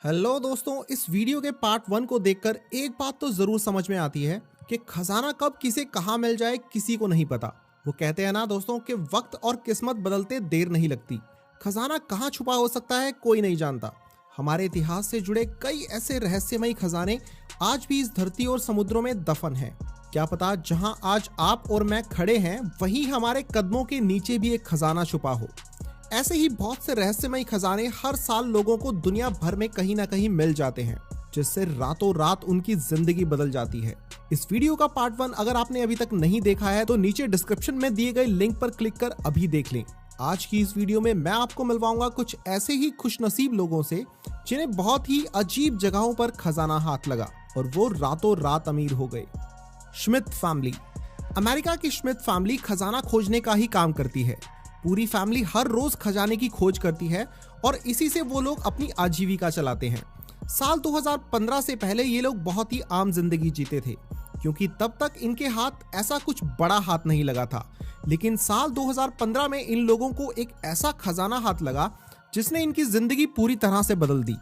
Hello दोस्तों, इस video के पार्ट 1 को देखकर एक बात तो जरूर समझ में आती है कि खजाना कब किसे कहां मिल जाए किसी को नहीं पता। वो कहते हैं ना दोस्तों कि वक्त और किस्मत बदलते देर नहीं लगती। खजाना कहां छुपा हो सकता है कोई नहीं जानता। हमारे इतिहास से जुड़े कई ऐसे रहस्यमयी खजाने आज भी इस धरती और समुद्रों में दफन हैं। क्या पता जहां आज आप और मैं खड़े हैं वहीं हमारे कदमों के नीचे भी एक खजाना छुपा हो। ऐसे ही बहुत से रहस्यमयी खजाने हर साल लोगों को दुनिया भर में कहीं ना कहीं मिल जाते हैं, जिससे रातों रात उनकी जिंदगी बदल जाती है। इस वीडियो का पार्ट 1 अगर आपने अभी तक नहीं देखा है तो नीचे डिस्क्रिप्शन में दिए गए लिंक पर क्लिक कर अभी देख लें। आज की इस वीडियो में मैं आपको मिलवाऊंगा कुछ ऐसे ही खुशनसीब लोगों से जिन्हें बहुत ही अजीब जगहों पर खजाना हाथ लगा और वो रातों रात अमीर हो गए। Smith family. अमेरिका की स्मिथ फैमिली खजाना खोजने का ही काम करती है। पूरी फैमिली हर रोज खजाने की खोज करती है और इसी से वो लोग अपनी आजीविका चलाते हैं। साल 2015 से पहले ये लोग बहुत ही आम जिंदगी जीते थे, क्योंकि तब तक इनके हाथ ऐसा कुछ बड़ा हाथ नहीं लगा था। लेकिन साल 2015 में इन लोगों को एक ऐसा खजाना हाथ लगा जिसने इनकी जिंदगी पूरी तरह से बदल दी।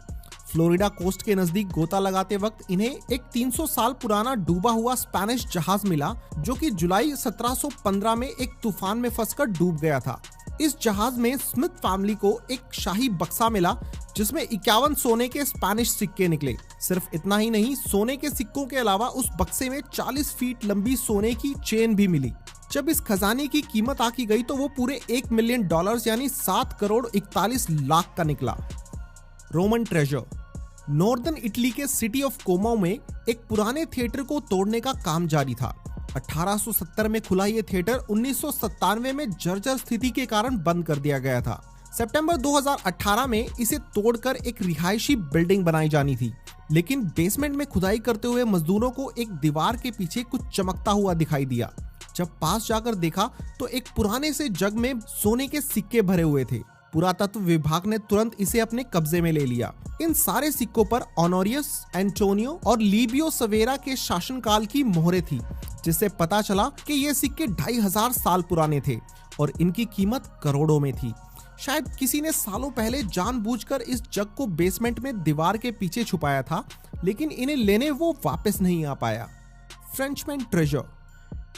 फ्लोरिडा कोस्ट के नजदीक गोता लगाते वक्त इन्हें एक 300 साल पुराना डूबा हुआ स्पेनिश जहाज मिला, जो कि जुलाई 1715 में एक तूफान में फंसकर डूब गया था। इस जहाज में स्मिथ फैमिली को एक शाही बक्सा मिला जिसमें 51 सोने के स्पेनिश सिक्के निकले। सिर्फ इतना ही नहीं, सोने के सिक्कों के अलावा उस बक्से में 40 फीट लंबी सोने की चेन भी मिली। जब इस खजाने की कीमत आकी गई तो वो पूरे $1 मिलियन यानी 7 करोड़ 41 लाख का निकला। Roman treasure. नॉर्दर्न इटली के सिटी ऑफ कोमो में एक पुराने थिएटर को तोड़ने का काम जारी था। 1870 में खुला ये थिएटर 1997 में जर्जर स्थिति के कारण बंद कर दिया गया था। सितंबर 2018 में इसे तोड़कर एक रिहायशी बिल्डिंग बनाई जानी थी, लेकिन बेसमेंट में खुदाई करते हुए मजदूरों को एक दीवार के पीछे कुछ चमकता हुआ दिखाई दिया। जब पास जाकर देखा तो एक पुराने से जग में सोने के सिक्के भरे हुए थे। पुरातत्व विभाग ने तुरंत इसे अपने कब्जे में ले लिया। इन सारे सिक्कों पर ऑनोरियस, एंटोनियो और लीबियो सवेरा के शासनकाल की मोहरें थी, जिससे पता चला कि ये सिक्के 2500 साल पुराने थे और इनकी कीमत करोड़ों में थी। शायद किसी ने सालों पहले जानबूझकर इस जग को बेसमेंट में दीवार के पीछे छुपाया था, लेकिन इन्हें लेने वो वापस नहीं आ पाया। Frenchman treasure.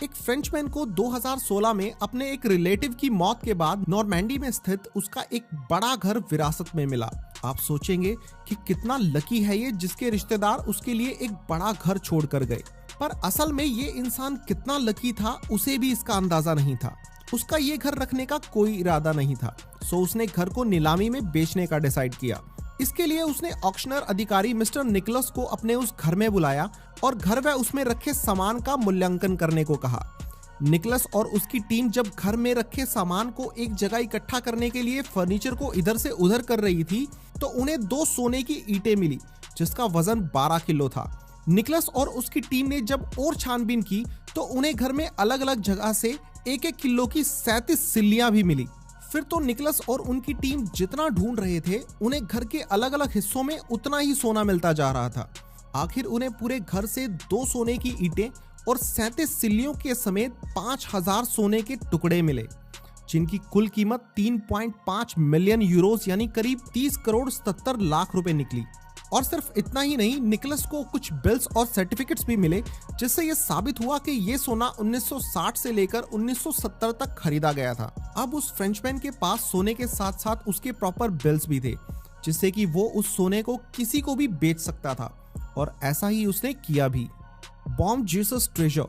एक फ्रेंचमैन को 2016 में अपने एक रिलेटिव की मौत के बाद नॉर्मैंडी में स्थित उसका एक बड़ा घर विरासत में मिला। आप सोचेंगे कि कितना लकी है ये जिसके रिश्तेदार उसके लिए एक बड़ा घर छोड़कर गए, पर असल में ये इंसान कितना लकी था उसे भी इसका अंदाजा नहीं था। उसका ये घर रखने का कोई इरादा नहीं था, सो उसने घर को नीलामी में बेचने का डिसाइड किया। इसके लिए उसने ऑक्शनर अधिकारी मिस्टर निकोलस को अपने उस घर में बुलाया और घर व उसमें रखे सामान का मूल्यांकन करने को कहा। निकोलस और उसकी टीम जब घर में रखे सामान को एक जगह इकट्ठा करने के लिए फर्नीचर को इधर से उधर कर रही थी तो उन्हें 2 सोने की ईंटें मिली जिसका वजन 12 किलो था। निकोलस और उसकी टीम ने जब और छानबीन की तो उन्हें घर में अलग अलग जगह से 1-1 किलो की 37 सिल्लियां भी मिली। फिर तो निकोलस और उनकी टीम जितना ढूंढ रहे थे उन्हें घर के अलग अलग हिस्सों में उतना ही सोना मिलता जा रहा था। आखिर उन्हें पूरे घर से 2 सोने की ईंटें और 37 सिल्लियों के समेत 5000 सोने के टुकड़े मिले, जिनकी कुल कीमत 3.5 मिलियन यूरोस यानी करीब 30 करोड़ 77 लाख रुपए निकली। और सिर्फ इतना ही नहीं, निकोलस को कुछ बिल्स और सर्टिफिकेट्स भी मिले, जिससे यह साबित हुआ कि यह सोना 1960 से लेकर 1970 तक खरीदा गया था। अब उस फ्रेंचमैन के पास सोने के साथ साथ उसके प्रॉपर बिल्स भी थे, जिससे कि वो उस सोने को किसी को भी बेच सकता था, और ऐसा ही उसने किया भी। Bom Jesus treasure.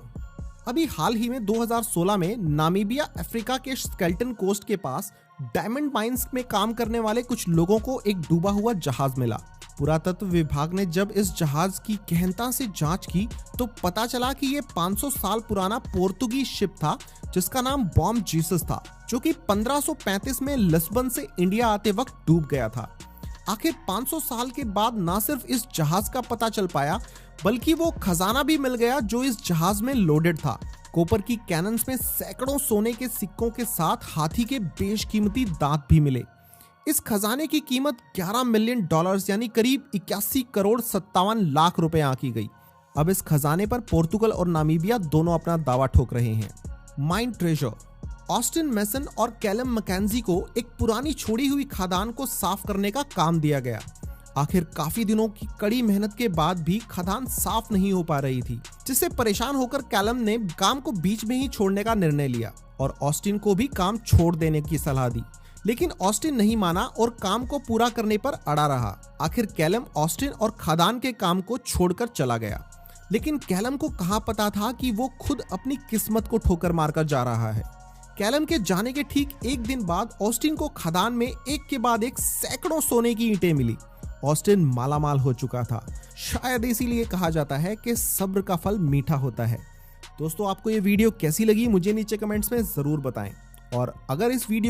अभी हाल ही में 2016 में नामीबिया अफ्रीका के स्केल्टन कोस्ट के पास डायमंड माइंस में काम करने वाले कुछ लोगों को एक डूबा हुआ जहाज मिला। पुरातत्व विभाग ने जब इस जहाज की गहनता से जांच की तो पता चला कि ये 500 साल पुराना पोर्तुगीज शिप था जिसका नाम बॉम जीसस था, जो कि 1535 में लिस्बन से इंडिया आते वक्त डूब गया था। आखिर 500 साल के बाद न सिर्फ इस जहाज का पता चल पाया बल्कि वो खजाना भी मिल गया जो इस जहाज में लोडेड था। कॉपर की कैनन्स में सैकड़ों सोने के सिक्कों के साथ हाथी के बेशकीमती दांत भी मिले। इस खजाने की कीमत $11 मिलियन यानी करीब 81 करोड़ 57 लाख रुपए आंकी गई। अब इस खजाने पर पोर्तुगल और नामीबिया दोनों अपना दावा ठोक रहे हैं। Mine treasure. ऑस्टिन मेसन और कैलम मैकेंजी को एक पुरानी छोड़ी हुई खदान को साफ करने का काम दिया गया। आखिर काफी दिनों की कड़ी मेहनत के बाद भी खदान साफ नहीं हो पा रही थी, जिससे परेशान होकर कैलम ने काम को बीच में ही छोड़ने का निर्णय लिया और ऑस्टिन को भी काम छोड़ देने की सलाह दी। लेकिन ऑस्टिन नहीं माना और काम को पूरा करने पर अड़ा रहा। आखिर कैलम ऑस्टिन और खदान के काम को छोड़कर चला गया। लेकिन कैलम को कहाँ पता था कि वो खुद अपनी किस्मत को ठोकर मारकर जा रहा है। कैलम के जाने के ठीक एक दिन बाद ऑस्टिन को खदान में एक के बाद एक सैकड़ों सोने की ईंटें मिली। ऑस्टिन मालामाल हो चुका था। शायद इसीलिए कहा जाता है कि सब्र का फल मीठा होता है। दोस्तों, आपको ये वीडियो कैसी लगी मुझे नीचे कमेंट्स में जरूर बताएं और अगर इस वीडियो